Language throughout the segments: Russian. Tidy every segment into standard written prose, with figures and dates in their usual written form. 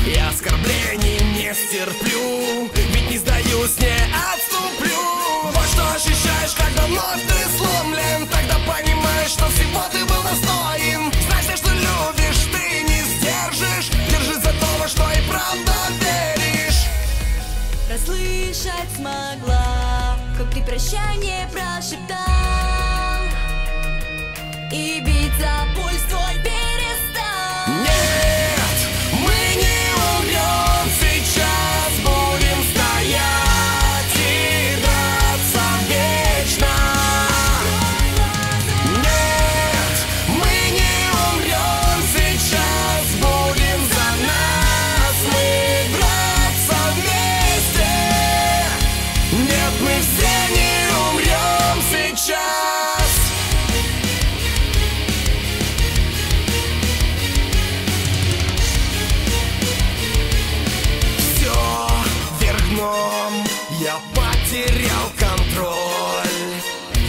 И оскорблений не стерплю, ведь не сдаюсь, не отступлю. Вот что ощущаешь, когда вновь ты сломлен. Тогда понимаешь, что всего ты был достоин. Знай, все, что любишь, ты не сдержишь. Держись за то, во что и правда веришь. Расслышать смогла, как ты прощание прошептал, и бить за пульс твой перестал. Нет, мы не умрем сейчас, будем стоять и драться вечно. Нет, мы не умрем сейчас, будем за нас мы драться вместе. Нет, мы все не умрем сейчас. Я потерял контроль.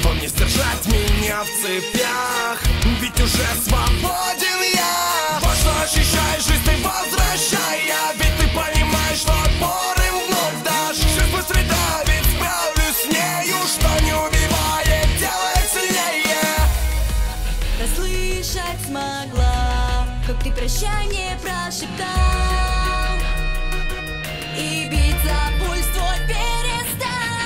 Вам не сдержать меня в цепях, ведь уже свободен я. Вот что ощущаешь, жизнь ты возвращая, ведь ты понимаешь, что отпор им вновь дашь. Жизнь быстро давит, справлюсь с нею, что не убивает, делает сильнее. Расслышать смогла, как ты прощание прошептал, и бить за пульс твой перестал.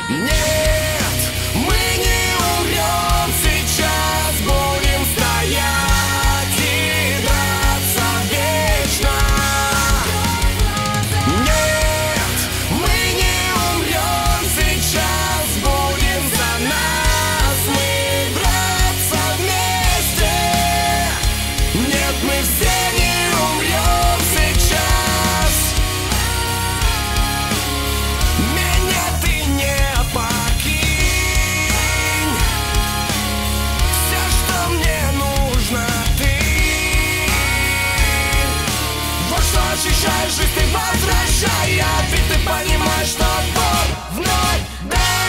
Нет, мы не умрем сейчас, будем стоять и драться вечно. Нет, мы не умрем сейчас, будем за нас мы драться вместе. Нет, мы все не умрем сейчас. Меня ты не покинь. Все, что мне нужно, ты. Вот что ощущаешь, жизнь ты возвращая, ведь ты понимаешь, что отбор вновь дай.